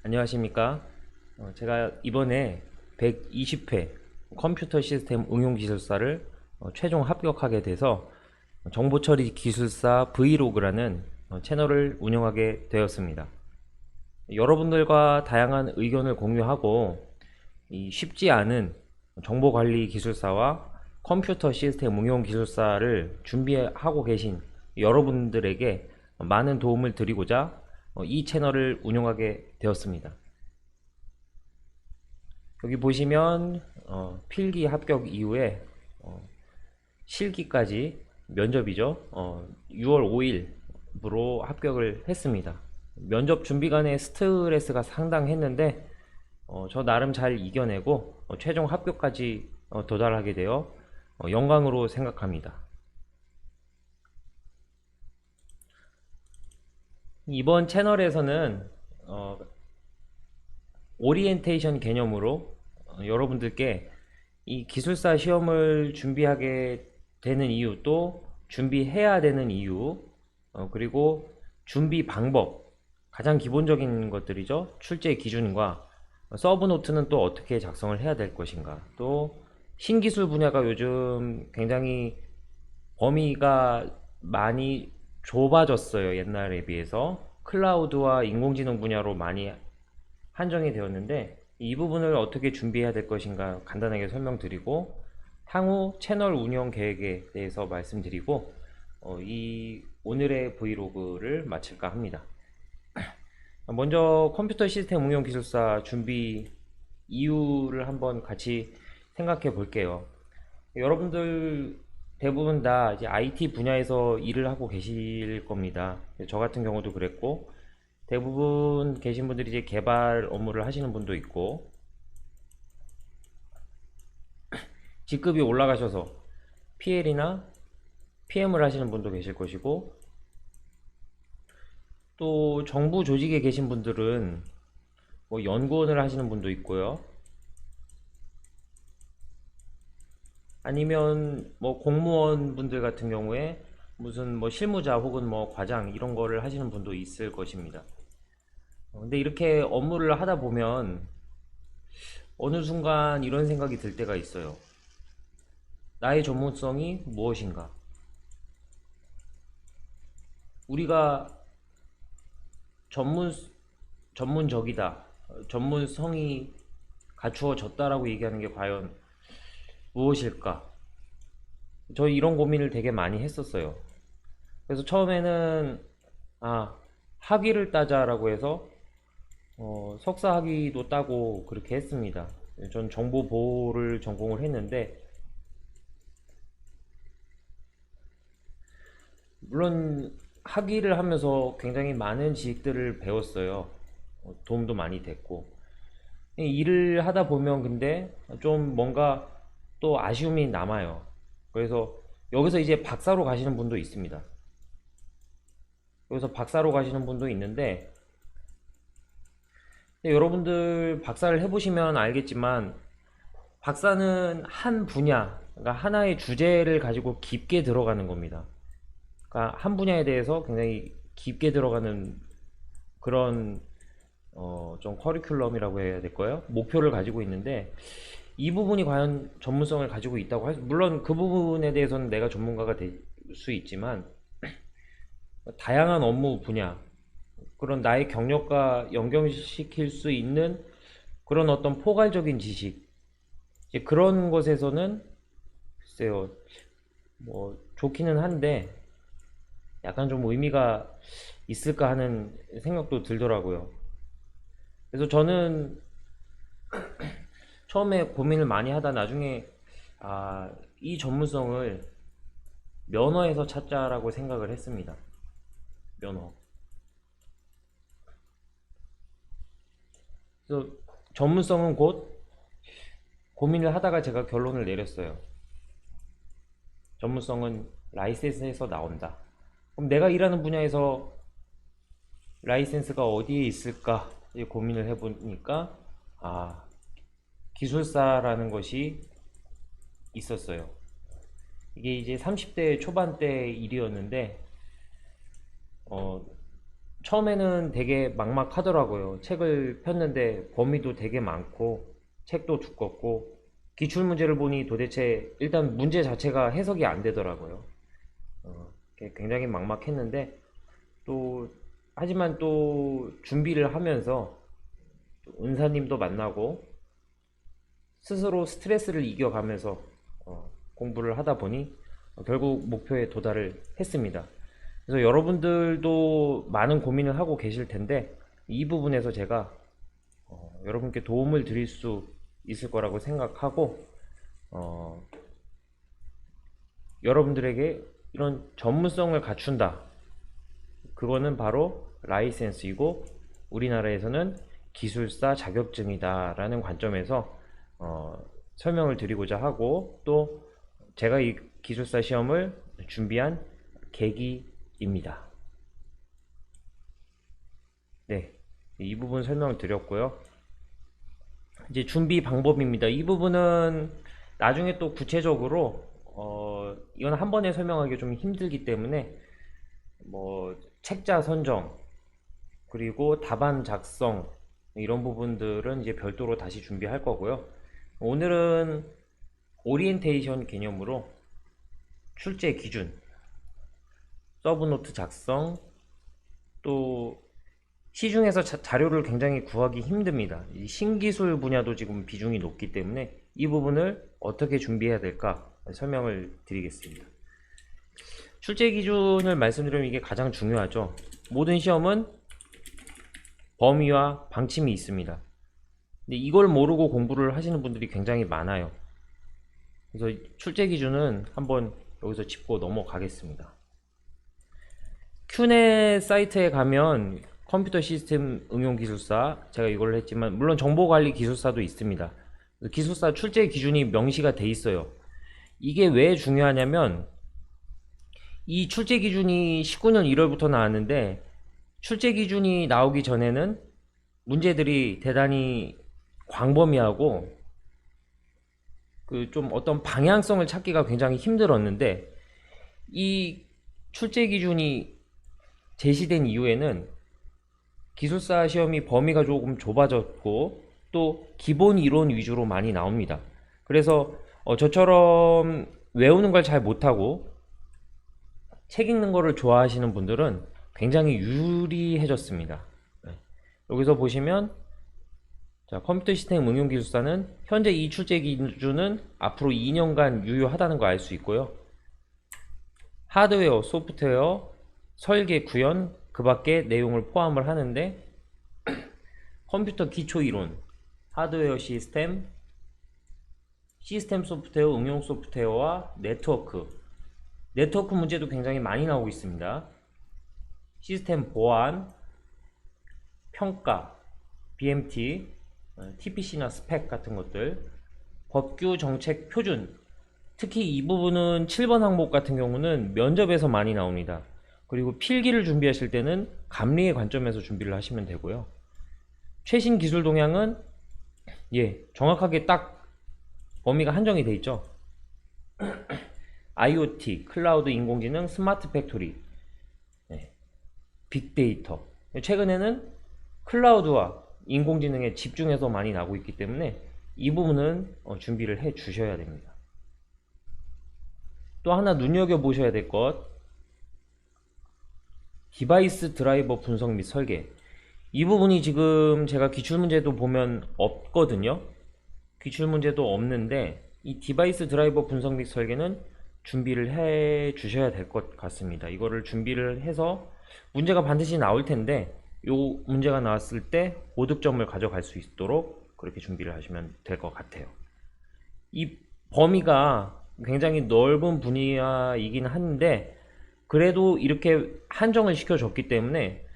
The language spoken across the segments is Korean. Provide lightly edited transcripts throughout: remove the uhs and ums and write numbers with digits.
안녕하십니까. 제가 이번에 120회 컴퓨터 시스템 응용 기술사를 최종 합격하게 돼서 정보처리 기술사 브이로그라는 채널을 운영하게 되었습니다. 여러분들과 다양한 의견을 공유하고 이 쉽지 않은 정보관리 기술사와 컴퓨터 시스템 응용 기술사를 준비하고 계신 여러분들에게 많은 도움을 드리고자 이 채널을 운영하게 되었습니다. 여기 보시면 필기 합격 이후에 실기까지 면접이죠. 6월 5일부로 합격을 했습니다. 면접 준비간의 스트레스가 상당했는데 저 나름 잘 이겨내고 최종 합격까지 도달하게 되어 영광으로 생각합니다. 이번 채널에서는 오리엔테이션 개념으로 여러분들께 이 기술사 시험을 준비하게 되는 이유, 또 준비해야 되는 이유, 그리고 준비 방법, 가장 기본적인 것들이죠. 출제 기준과 서브 노트는 또 어떻게 작성을 해야 될 것인가, 또 신기술 분야가 요즘 굉장히 범위가 많이 좁아졌어요. 옛날에 비해서 클라우드와 인공지능 분야로 많이 한정이 되었는데, 이 부분을 어떻게 준비해야 될 것인가 간단하게 설명드리고, 향후 채널 운영 계획에 대해서 말씀드리고 이 오늘의 브이로그를 마칠까 합니다. 먼저 컴퓨터 시스템 응용 기술사 준비 이유를 한번 같이 생각해 볼게요. 여러분들 대부분 다 이제 IT 분야에서 일을 하고 계실 겁니다. 저 같은 경우도 그랬고, 대부분 계신 분들이 이제 개발 업무를 하시는 분도 있고, 직급이 올라가셔서 PL이나 PM을 하시는 분도 계실 것이고, 또 정부 조직에 계신 분들은 뭐 연구원을 하시는 분도 있고요. 아니면 뭐 공무원 분들 같은 경우에 무슨 뭐 실무자 혹은 뭐 과장 이런 거를 하시는 분도 있을 것입니다. 근데 이렇게 업무를 하다 보면 어느 순간 이런 생각이 들 때가 있어요. 나의 전문성이 무엇인가? 우리가 전문 전문적이다, 전문성이 갖추어졌다라고 얘기하는 게 과연 무엇일까? 저 이런 고민을 되게 많이 했었어요. 그래서 처음에는 학위를 따자라고 해서 석사 학위도 따고 그렇게 했습니다. 전 정보보호를 전공을 했는데, 물론 학위를 하면서 굉장히 많은 지식들을 배웠어요. 도움도 많이 됐고, 일을 하다 보면 근데 좀 뭔가 또 아쉬움이 남아요. 그래서 여기서 이제 박사로 가시는 분도 있습니다. 여기서 박사로 가시는 분도 있는데, 여러분들 박사를 해보시면 알겠지만, 박사는 한 분야, 그러니까 하나의 주제를 가지고 깊게 들어가는 겁니다. 그러니까 한 분야에 대해서 굉장히 깊게 들어가는 그런 좀 커리큘럼이라고 해야 될까요? 목표를 가지고 있는데, 이 부분이 과연 전문성을 가지고 있다고 물론 그 부분에 대해서는 내가 전문가가 될 수 있지만, 다양한 업무 분야, 그런 나의 경력과 연결시킬 수 있는 그런 어떤 포괄적인 지식, 이제 그런 것에서는 글쎄요, 뭐 좋기는 한데 약간 좀 의미가 있을까 하는 생각도 들더라고요. 그래서 저는 처음에 고민을 많이 하다 나중에 이 전문성을 면허에서 찾자라고 생각을 했습니다. 면허. 그래서 전문성은 곧, 고민을 하다가 제가 결론을 내렸어요. 전문성은 라이센스에서 나온다. 그럼 내가 일하는 분야에서 라이센스가 어디에 있을까 고민을 해보니까 기술사라는 것이 있었어요. 이게 이제 30대 초반대 일이었는데, 처음에는 되게 막막하더라고요. 책을 폈는데 범위도 되게 많고 책도 두껍고 기출문제를 보니 도대체 일단 문제 자체가 해석이 안 되더라고요. 굉장히 막막했는데 또 하지만 또 준비를 하면서 은사님도 만나고 스스로 스트레스를 이겨가면서 공부를 하다 보니 결국 목표에 도달을 했습니다. 그래서 여러분들도 많은 고민을 하고 계실 텐데 이 부분에서 제가 여러분께 도움을 드릴 수 있을 거라고 생각하고 여러분들에게 이런 전문성을 갖춘다. 그거는 바로 라이센스이고 우리나라에서는 기술사 자격증이다 라는 관점에서 설명을 드리고자 하고 또 제가 이 기술사 시험을 준비한 계기입니다. 네, 이 부분 설명을 드렸고요. 이제 준비 방법입니다. 이 부분은 나중에 또 구체적으로 이건 한 번에 설명하기 좀 힘들기 때문에 뭐 책자 선정 그리고 답안 작성 이런 부분들은 이제 별도로 다시 준비할 거고요. 오늘은 오리엔테이션 개념으로 출제 기준, 서브노트 작성, 또 시중에서 자료를 굉장히 구하기 힘듭니다. 이 신기술 분야도 지금 비중이 높기 때문에 이 부분을 어떻게 준비해야 될까 설명을 드리겠습니다. 출제 기준을 말씀드리면 이게 가장 중요하죠. 모든 시험은 범위와 방침이 있습니다. 근데 이걸 모르고 공부를 하시는 분들이 굉장히 많아요. 그래서 출제 기준은 한번 여기서 짚고 넘어가겠습니다. 큐넷 사이트에 가면 컴퓨터 시스템 응용 기술사, 제가 이걸 했지만 물론 정보관리 기술사도 있습니다. 기술사 출제 기준이 명시가 돼 있어요. 이게 왜 중요하냐면 이 출제 기준이 19년 1월부터 나왔는데 출제 기준이 나오기 전에는 문제들이 대단히 광범위하고 그 좀 어떤 방향성을 찾기가 굉장히 힘들었는데 이 출제 기준이 제시된 이후에는 기술사 시험이 범위가 조금 좁아졌고 또 기본 이론 위주로 많이 나옵니다. 그래서 저처럼 외우는 걸 잘 못하고 책 읽는 거를 좋아하시는 분들은 굉장히 유리해졌습니다. 여기서 보시면 자, 컴퓨터 시스템 응용 기술사는 현재 이 출제 기준은 앞으로 2년간 유효하다는 거 알 수 있고요. 하드웨어, 소프트웨어, 설계, 구현 그 밖에 내용을 포함을 하는데 컴퓨터 기초 이론, 하드웨어 시스템, 시스템 소프트웨어, 응용 소프트웨어와 네트워크 문제도 굉장히 많이 나오고 있습니다. 시스템 보안, 평가, BMT, TPC나 스펙 같은 것들, 법규, 정책, 표준, 특히 이 부분은 7번 항목 같은 경우는 면접에서 많이 나옵니다. 그리고 필기를 준비하실 때는 감리의 관점에서 준비를 하시면 되고요. 최신 기술 동향은 정확하게 딱 범위가 한정이 돼 있죠. IoT, 클라우드, 인공지능, 스마트 팩토리, 빅데이터. 최근에는 클라우드와 인공지능에 집중해서 많이 나오고 있기 때문에 이 부분은 준비를 해 주셔야 됩니다. 또 하나 눈여겨보셔야 될 것, 디바이스 드라이버 분석 및 설계. 이 부분이 지금 제가 기출문제도 보면 없거든요. 기출문제도 없는데 이 디바이스 드라이버 분석 및 설계는 준비를 해 주셔야 될 것 같습니다. 이거를 준비를 해서 문제가 반드시 나올 텐데 요 문제가 나왔을 때 고득점을 가져갈 수 있도록 그렇게 준비를 하시면 될 것 같아요. 이 범위가 굉장히 넓은 분야이긴 한데 그래도 이렇게 한정을 시켜줬기 때문에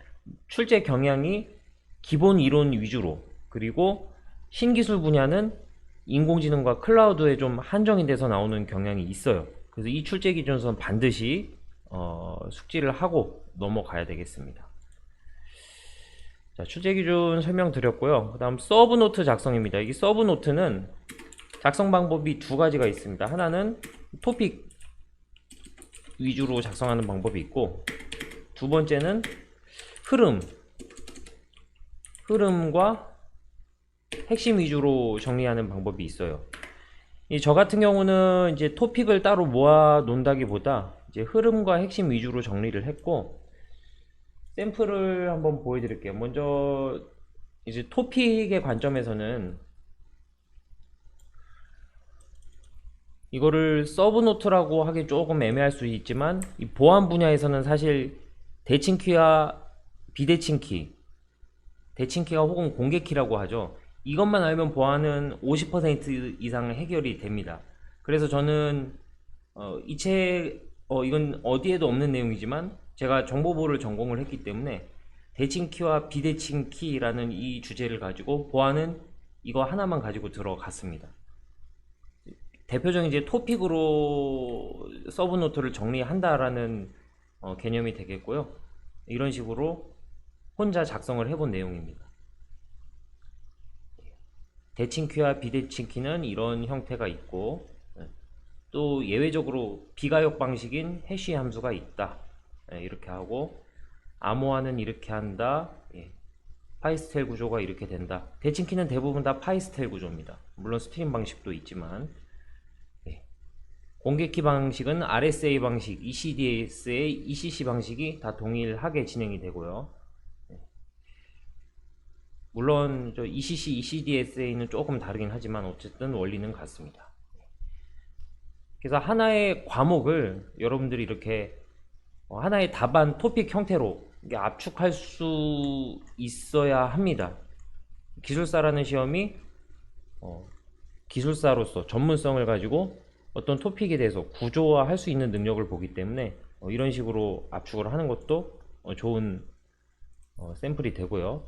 출제 경향이 기본 이론 위주로, 그리고 신기술 분야는 인공지능과 클라우드에 좀 한정이 돼서 나오는 경향이 있어요. 그래서 이 출제 기준선 반드시 숙지를 하고 넘어가야 되겠습니다. 자, 출제 기준 설명드렸고요. 그 다음 서브노트 작성입니다. 이 서브노트는 작성 방법이 두 가지가 있습니다. 하나는 토픽 위주로 작성하는 방법이 있고, 두 번째는 흐름과 핵심 위주로 정리하는 방법이 있어요. 저 같은 경우는 이제 토픽을 따로 모아 놓는다기보다 이제 흐름과 핵심 위주로 정리를 했고, 샘플을 한번 보여드릴게요. 먼저 이제 토픽의 관점에서는 이거를 서브노트라고 하기 조금 애매할 수 있지만, 이 보안 분야에서는 사실 대칭키와 비대칭키, 대칭키가 혹은 공개키라고 하죠. 이것만 알면 보안은 50% 이상 해결이 됩니다. 그래서 저는 이건 어디에도 없는 내용이지만 제가 정보보호를 전공을 했기 때문에 대칭키와 비대칭키라는 이 주제를 가지고 보안은 이거 하나만 가지고 들어갔습니다. 대표적인 이제 토픽으로 서브노트를 정리한다라는 개념이 되겠고요. 이런 식으로 혼자 작성을 해본 내용입니다. 대칭키와 비대칭키는 이런 형태가 있고, 또 예외적으로 비가역 방식인 해시 함수가 있다, 이렇게 하고, 암호화는 이렇게 한다, 파이스텔 구조가 이렇게 된다. 대칭키는 대부분 다 파이스텔 구조입니다. 물론 스트림 방식도 있지만, 공개키 방식은 RSA 방식, ECDSA, ECC 방식이 다 동일하게 진행이 되고요. 물론 저 ECC, ECDSA는 조금 다르긴 하지만 어쨌든 원리는 같습니다. 그래서 하나의 과목을 여러분들이 이렇게 하나의 답안 토픽 형태로 압축할 수 있어야 합니다. 기술사라는 시험이 기술사로서 전문성을 가지고 어떤 토픽에 대해서 구조화할 수 있는 능력을 보기 때문에 이런 식으로 압축을 하는 것도 좋은 샘플이 되고요.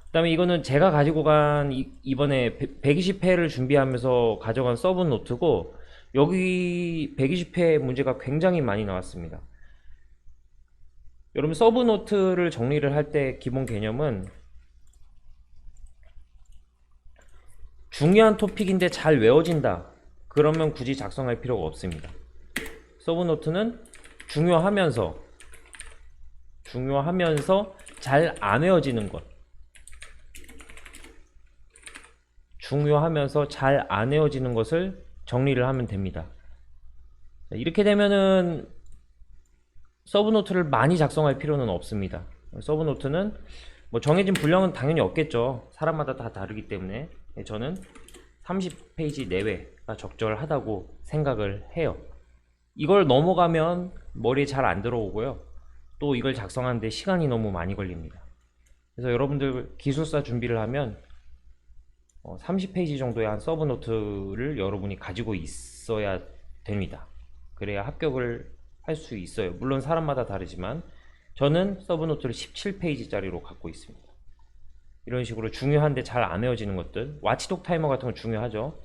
그 다음에 이거는 제가 가지고 간 이번에 120회를 준비하면서 가져간 서브 노트고, 여기 120회 문제가 굉장히 많이 나왔습니다. 여러분 서브 노트를 정리를 할 때 기본 개념은 중요한 토픽인데 잘 외워진다, 그러면 굳이 작성할 필요가 없습니다. 서브 노트는 중요하면서 잘 안 외워지는 것, 중요하면서 잘 안 외워지는 것을 정리를 하면 됩니다. 이렇게 되면은 서브노트를 많이 작성할 필요는 없습니다. 서브노트는 뭐 정해진 분량은 당연히 없겠죠. 사람마다 다 다르기 때문에 저는 30페이지 내외가 적절하다고 생각을 해요. 이걸 넘어가면 머리에 잘 안 들어오고요. 또 이걸 작성하는데 시간이 너무 많이 걸립니다. 그래서 여러분들 기술사 준비를 하면 30페이지 정도의 한 서브노트를 여러분이 가지고 있어야 됩니다. 그래야 합격을 할 수 있어요. 물론 사람마다 다르지만 저는 서브노트를 17페이지짜리로 갖고 있습니다. 이런 식으로 중요한데 잘 안 외워지는 것들, 와치독 타이머 같은 건 중요하죠.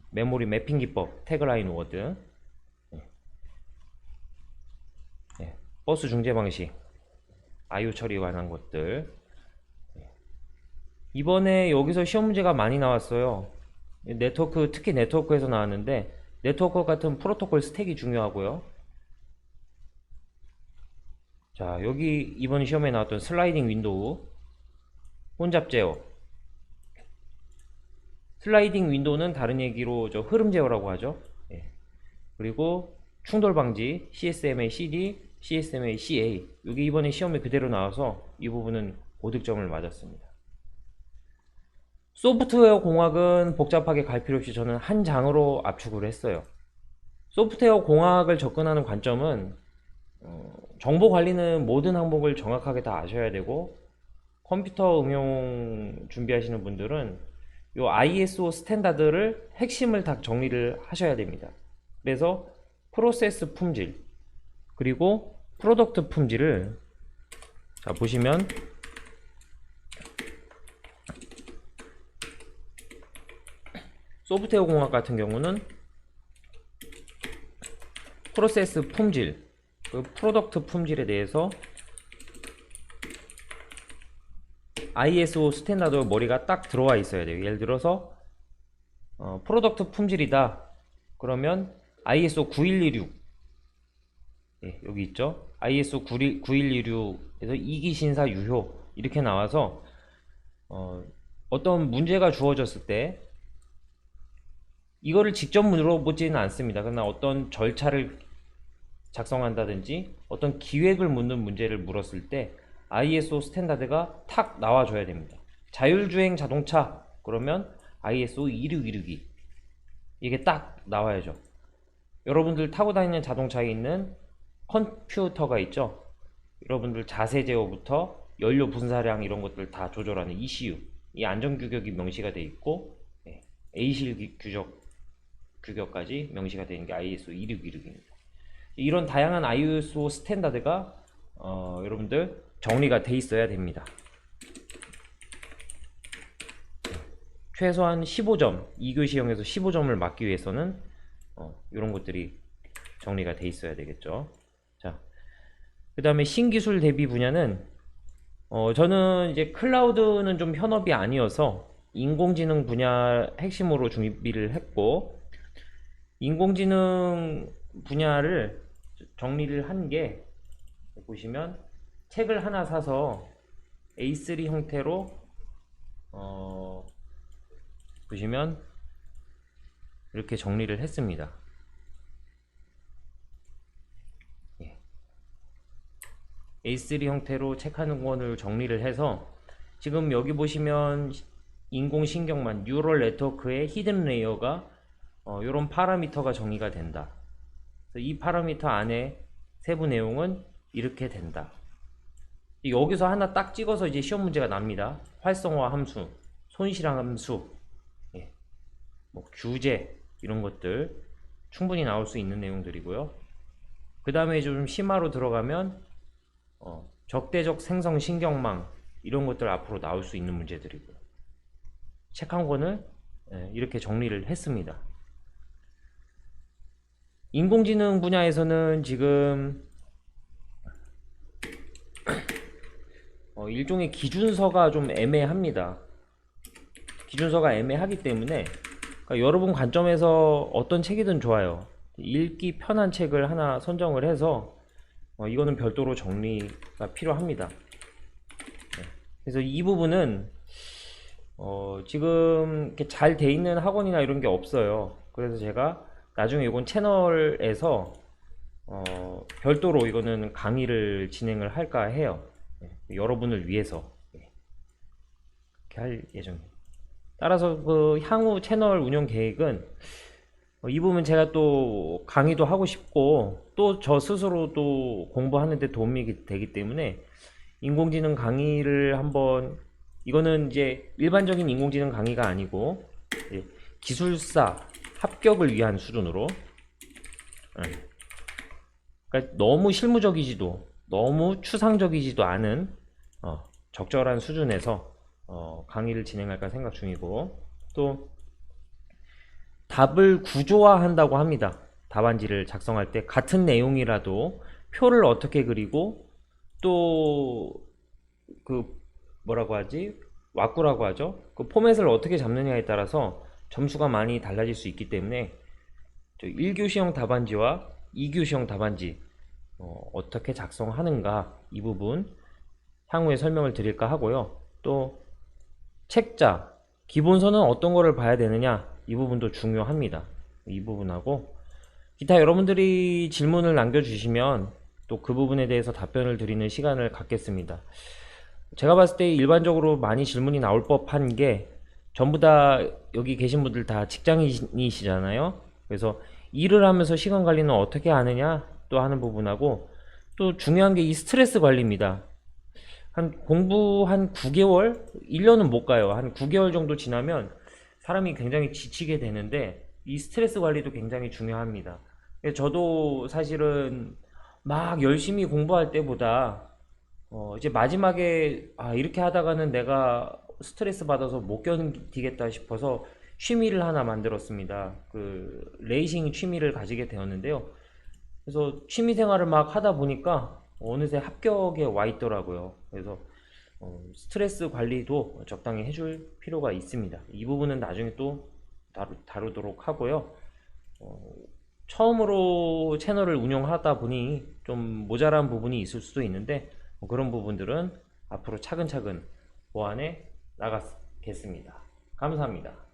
메모리 매핑 기법, 태그라인 워드, 버스 중재 방식, IO 처리에 관한 것들. 이번에 여기서 시험 문제가 많이 나왔어요. 네트워크, 특히 네트워크에서 나왔는데, 네트워크 같은 프로토콜 스택이 중요하고요. 자, 여기 이번 시험에 나왔던 슬라이딩 윈도우, 혼잡 제어. 슬라이딩 윈도우는 다른 얘기로 저 흐름 제어라고 하죠. 그리고 충돌 방지, CSMA CD, CSMA CA. 여기 이번에 시험에 그대로 나와서 이 부분은 고득점을 맞았습니다. 소프트웨어 공학은 복잡하게 갈 필요 없이 저는 한 장으로 압축을 했어요. 소프트웨어 공학을 접근하는 관점은 정보 관리는 모든 항목을 정확하게 다 아셔야 되고, 컴퓨터 응용 준비하시는 분들은 요 ISO 스탠다드를 핵심을 다 정리를 하셔야 됩니다. 그래서 프로세스 품질 그리고 프로덕트 품질을, 자 보시면 소프트웨어 공학 같은 경우는 프로세스 품질, 그 프로덕트 품질에 대해서 ISO 스탠다드 머리가 딱 들어와 있어야 돼요. 예를 들어서 프로덕트 품질이다 그러면 ISO 9126, 여기 있죠. ISO 9126에서 2기 신사 유효 이렇게 나와서 어떤 문제가 주어졌을 때 이거를 직접 물어보지는 않습니다. 그러나 어떤 절차를 작성한다든지 어떤 기획을 묻는 문제를 물었을 때 ISO 스탠다드가 탁 나와줘야 됩니다. 자율주행 자동차 그러면 ISO 26162 이게 딱 나와야죠. 여러분들 타고 다니는 자동차에 있는 컴퓨터가 있죠. 여러분들 자세 제어부터 연료 분사량 이런 것들 다 조절하는 ECU 이 안전규격이 명시가 되어 있고 A실 규격까지 명시가 되는 게 ISO 26162입니다. 이런 다양한 ISO 스탠다드가 여러분들 정리가 돼 있어야 됩니다. 최소한 15점, 2교시형에서 15점을 맞기 위해서는 이런 것들이 정리가 돼 있어야 되겠죠. 자, 그 다음에 신기술 대비 분야는 저는 이제 클라우드는 좀 현업이 아니어서 인공지능 분야 핵심으로 준비를 했고, 인공지능 분야를 정리를 한 게 보시면 책을 하나 사서 A3 형태로 보시면 이렇게 정리를 했습니다. A3 형태로 책 한 권을 정리를 해서 지금 여기 보시면 인공신경망 뉴럴 네트워크의 히든 레이어가 이런 파라미터가 정의가 된다. 이 파라미터 안에 세부 내용은 이렇게 된다. 여기서 하나 딱 찍어서 이제 시험 문제가 납니다. 활성화 함수, 손실함 함수, 뭐 규제 이런 것들 충분히 나올 수 있는 내용들이고요. 그 다음에 좀 심화로 들어가면 적대적 생성 신경망 이런 것들 앞으로 나올 수 있는 문제들이고요. 책 한 권을 이렇게 정리를 했습니다. 인공지능 분야에서는 지금 일종의 기준서가 좀 애매합니다. 기준서가 애매하기 때문에 그러니까 여러분 관점에서 어떤 책이든 좋아요. 읽기 편한 책을 하나 선정을 해서 이거는 별도로 정리가 필요합니다. 그래서 이 부분은 지금 이렇게 잘 돼 있는 학원이나 이런 게 없어요. 그래서 제가 나중에 이건 채널에서 별도로 이거는 강의를 진행을 할까 해요. 여러분을 위해서 이렇게 할 예정입니다. 따라서 그 향후 채널 운영 계획은 이 부분 제가 또 강의도 하고 싶고 또 저 스스로도 공부하는 데 도움이 되기 때문에 인공지능 강의를 한번 이거는 이제 일반적인 인공지능 강의가 아니고 기술사 합격을 위한 수준으로 그러니까 너무 실무적이지도 너무 추상적이지도 않은 적절한 수준에서 강의를 진행할까 생각 중이고 또 답을 구조화한다고 합니다. 답안지를 작성할 때 같은 내용이라도 표를 어떻게 그리고 또 그 뭐라고 하지? 왁구라고 하죠. 그 포맷을 어떻게 잡느냐에 따라서 점수가 많이 달라질 수 있기 때문에 1교시형 답안지와 2교시형 답안지 어떻게 작성하는가 이 부분 향후에 설명을 드릴까 하고요. 또 책자 기본서는 어떤 거를 봐야 되느냐 이 부분도 중요합니다. 이 부분하고 기타 여러분들이 질문을 남겨주시면 또 그 부분에 대해서 답변을 드리는 시간을 갖겠습니다. 제가 봤을 때 일반적으로 많이 질문이 나올 법한 게 전부 다 여기 계신 분들 다 직장인이시잖아요. 그래서 일을 하면서 시간 관리는 어떻게 하느냐 또 하는 부분하고 또 중요한 게 이 스트레스 관리입니다. 공부 한 9개월? 1년은 못 가요. 한 9개월 정도 지나면 사람이 굉장히 지치게 되는데 이 스트레스 관리도 굉장히 중요합니다. 저도 사실은 막 열심히 공부할 때보다 이제 마지막에 이렇게 하다가는 내가 스트레스 받아서 못 견디겠다 싶어서 취미를 하나 만들었습니다. 그 레이싱 취미를 가지게 되었는데요. 그래서 취미 생활을 막 하다 보니까 어느새 합격에 와 있더라고요. 그래서 스트레스 관리도 적당히 해줄 필요가 있습니다. 이 부분은 나중에 또 다루도록 하고요. 처음으로 채널을 운영하다 보니 좀 모자란 부분이 있을 수도 있는데 뭐 그런 부분들은 앞으로 차근차근 보완해 나가겠습니다. 감사합니다.